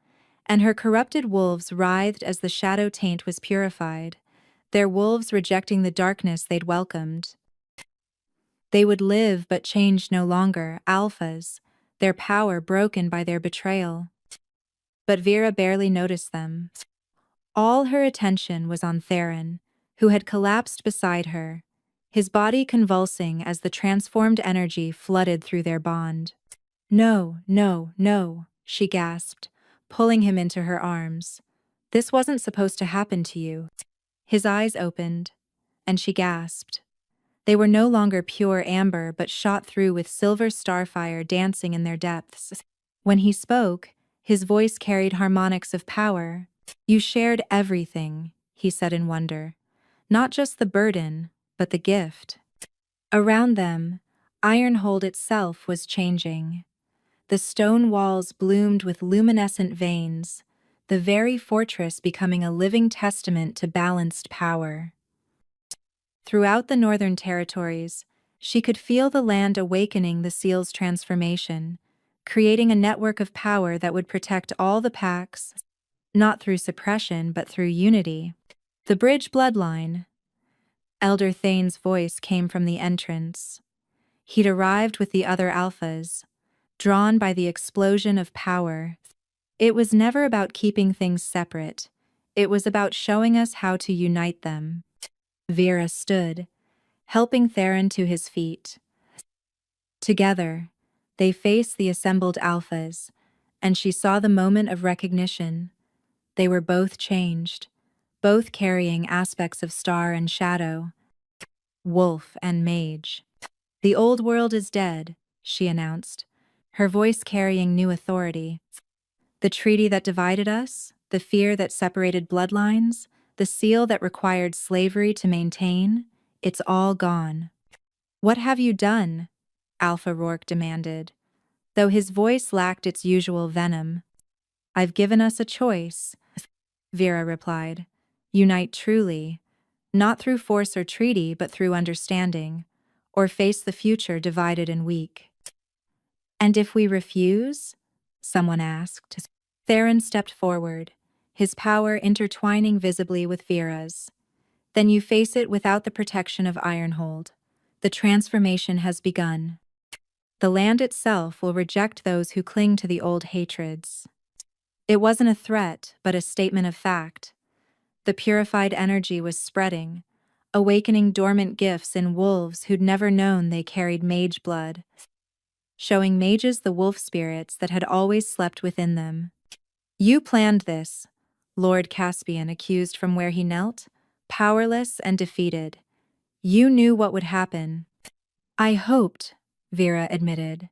and her corrupted wolves writhed as the shadow taint was purified, their wolves rejecting the darkness they'd welcomed. They would live but change no longer, alphas, their power broken by their betrayal. But Vera barely noticed them. All her attention was on Theron, who had collapsed beside her, his body convulsing as the transformed energy flooded through their bond. "No, no, no," she gasped, pulling him into her arms. "This wasn't supposed to happen to you." His eyes opened, and she gasped. They were no longer pure amber but shot through with silver starfire dancing in their depths. When he spoke, his voice carried harmonics of power. "You shared everything," he said in wonder. "Not just the burden, but the gift." Around them, Ironhold itself was changing. The stone walls bloomed with luminescent veins, the very fortress becoming a living testament to balanced power. Throughout the northern territories, she could feel the land awakening the seal's transformation, creating a network of power that would protect all the packs, not through suppression but through unity. "The bridge bloodline." Elder Thane's voice came from the entrance. He'd arrived with the other alphas, drawn by the explosion of power. It was never about keeping things separate. It was about showing us how to unite them. Vera stood, helping Theron to his feet. Together, they faced the assembled alphas, and she saw the moment of recognition. They were both changed, both carrying aspects of star and shadow, wolf and mage. "The old world is dead," she announced, her voice carrying new authority. The treaty that divided us, the fear that separated bloodlines, the seal that required slavery to maintain, it's all gone. What have you done? Alpha Rourke demanded, though his voice lacked its usual venom. I've given us a choice, Vera replied. Unite truly, not through force or treaty, but through understanding, or face the future divided and weak. And if we refuse? Someone asked. Theron stepped forward, his power intertwining visibly with Vera's. Then you face it without the protection of Ironhold. The transformation has begun. The land itself will reject those who cling to the old hatreds. It wasn't a threat, but a statement of fact. The purified energy was spreading, awakening dormant gifts in wolves who'd never known they carried mage blood, showing mages the wolf spirits that had always slept within them. You planned this, Lord Caspian accused from where he knelt, powerless and defeated. You knew what would happen. I hoped, Vera admitted.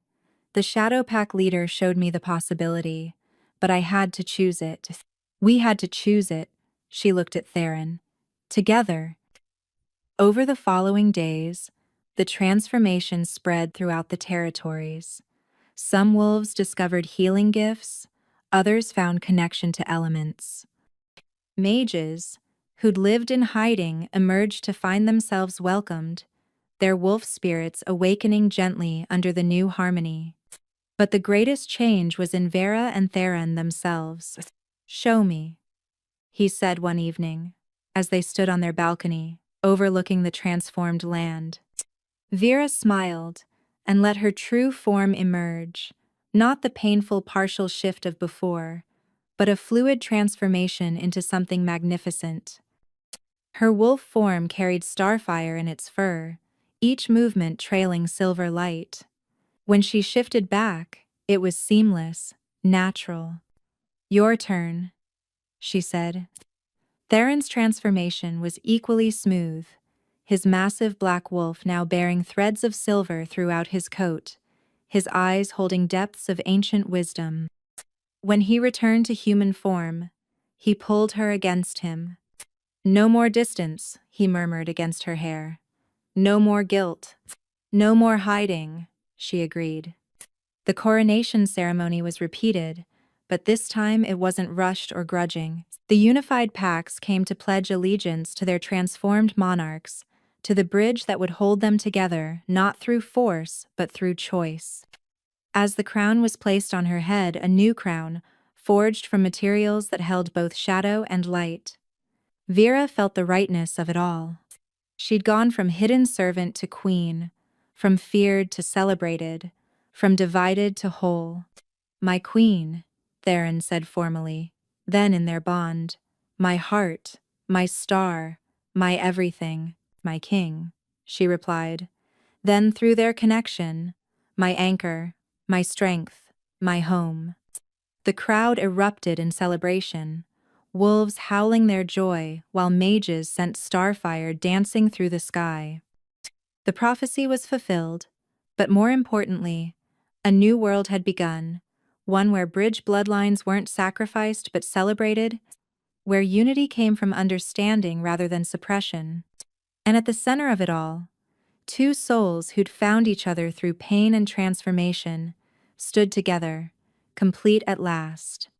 The Shadow Pack leader showed me the possibility, but I had to choose it. We had to choose it, she looked at Theron. Together. Over the following days, the transformation spread throughout the territories. Some wolves discovered healing gifts, others found connection to elements. Mages, who'd lived in hiding, emerged to find themselves welcomed, their wolf spirits awakening gently under the new harmony. But the greatest change was in Vera and Theron themselves. Show me, he said one evening, as they stood on their balcony, overlooking the transformed land. Vera smiled and let her true form emerge, not the painful partial shift of before, but a fluid transformation into something magnificent. Her wolf form carried starfire in its fur, each movement trailing silver light. When she shifted back, it was seamless, natural. Your turn, she said. Theron's transformation was equally smooth, his massive black wolf now bearing threads of silver throughout his coat, his eyes holding depths of ancient wisdom. When he returned to human form, he pulled her against him. No more distance, he murmured against her hair. No more guilt. No more hiding, she agreed. The coronation ceremony was repeated, but this time it wasn't rushed or grudging. The unified packs came to pledge allegiance to their transformed monarchs, to the bridge that would hold them together, not through force, but through choice. As the crown was placed on her head, a new crown, forged from materials that held both shadow and light. Vera felt the rightness of it all. She'd gone from hidden servant to queen, from feared to celebrated, from divided to whole. My queen, Theron said formally, then in their bond. My heart, my star, my everything, my king, she replied. Then through their connection, my anchor, my strength, my home. The crowd erupted in celebration, wolves howling their joy while mages sent starfire dancing through the sky. The prophecy was fulfilled, but more importantly, a new world had begun, one where bridge bloodlines weren't sacrificed but celebrated, where unity came from understanding rather than suppression. And at the center of it all, two souls who'd found each other through pain and transformation stood together, complete at last.